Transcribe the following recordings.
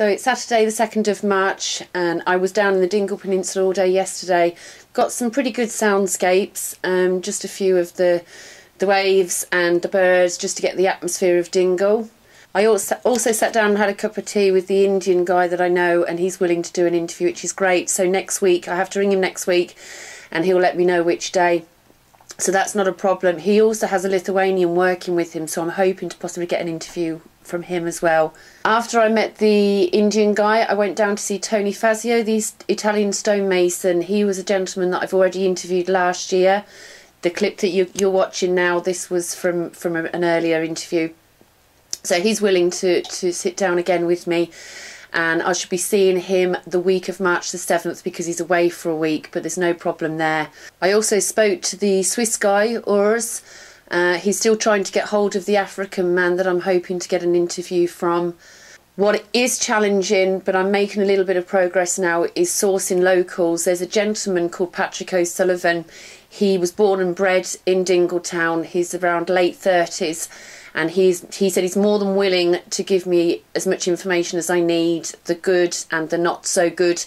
So it's Saturday the 2nd of March and I was down in the Dingle Peninsula all day yesterday. Got some pretty good soundscapes, just a few of the waves and the birds just to get the atmosphere of Dingle. I also sat down and had a cup of tea with the Indian guy that I know, and he's willing to do an interview, which is great. So next week, I have to ring him next week and he'll let me know which day. So that's not a problem. He also has a Lithuanian working with him, so I'm hoping to possibly get an interview from him as well. After I met the Indian guy, I went down to see Tony Fazio, the Italian stonemason. He was a gentleman that I've already interviewed last year. The clip that you're watching now, this was from an earlier interview. So he's willing to sit down again with me, and I should be seeing him the week of March the 7th because he's away for a week, but there's no problem there. I also spoke to the Swiss guy, Urs. He's still trying to get hold of the African man that I'm hoping to get an interview from. What is challenging, but I'm making a little bit of progress now, is sourcing locals. There's a gentleman called Patrick O'Sullivan. He was born and bred in Dingletown. He's around late 30s. And he said he's more than willing to give me as much information as I need, the good and the not so good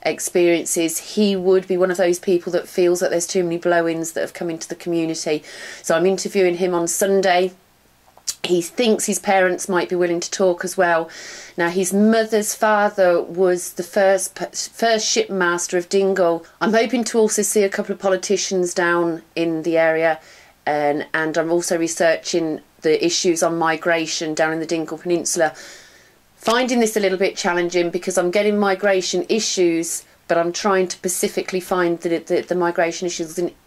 experiences. He would be one of those people that feels that there's too many blow-ins that have come into the community. So I'm interviewing him on Sunday. He thinks his parents might be willing to talk as well. Now, his mother's father was the first shipmaster of Dingle. I'm hoping to also see a couple of politicians down in the area, and I'm also researching the issues on migration down in the Dingle Peninsula. Finding this a little bit challenging because I'm getting migration issues, but I'm trying to specifically find the migration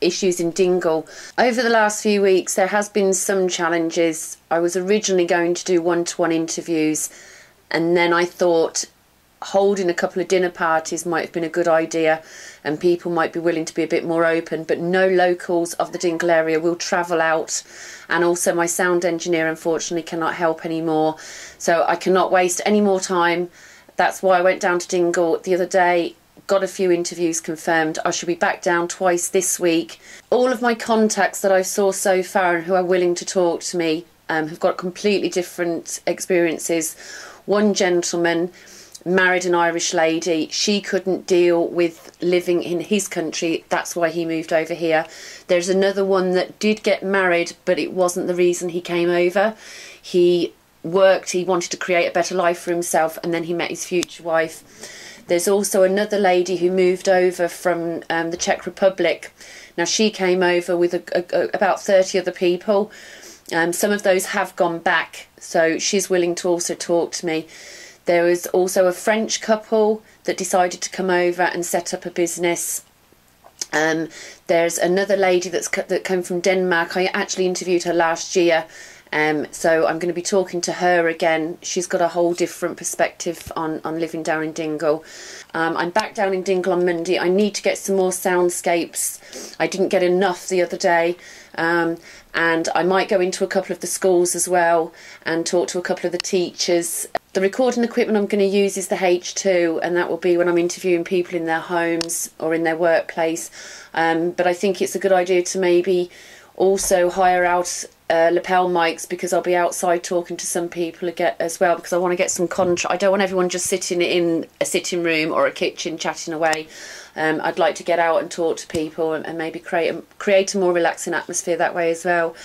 issues in Dingle. Over the last few weeks there has been some challenges. I was originally going to do one-to-one interviews, and then I thought holding a couple of dinner parties might have been a good idea and people might be willing to be a bit more open, but no locals of the Dingle area will travel out, and also my sound engineer unfortunately cannot help anymore, so I cannot waste any more time. That's why I went down to Dingle the other day, got a few interviews confirmed. I should be back down twice this week. All of my contacts that I've saw so far and who are willing to talk to me have got completely different experiences. One gentleman married an Irish lady. She couldn't deal with living in his country. That's why he moved over here. There's another one that did get married, but it wasn't the reason he came over. He worked, he wanted to create a better life for himself, and then he met his future wife. There's also another lady who moved over from the Czech Republic. Now, she came over with about 30 other people. Some of those have gone back, so she's willing to also talk to me. There was also a French couple that decided to come over and set up a business. There's another lady that came from Denmark. I actually interviewed her last year, so I'm going to be talking to her again. She's got a whole different perspective on living down in Dingle. I'm back down in Dingle on Monday. I need to get some more soundscapes. I didn't get enough the other day. And I might go into a couple of the schools as well and talk to a couple of the teachers. The recording equipment I'm going to use is the H2, and that will be when I'm interviewing people in their homes or in their workplace. But I think it's a good idea to maybe also hire out lapel mics, because I'll be outside talking to some people again as well, because I want to get some I don't want everyone just sitting in a sitting room or a kitchen chatting away. I'd like to get out and talk to people and maybe create a more relaxing atmosphere that way as well.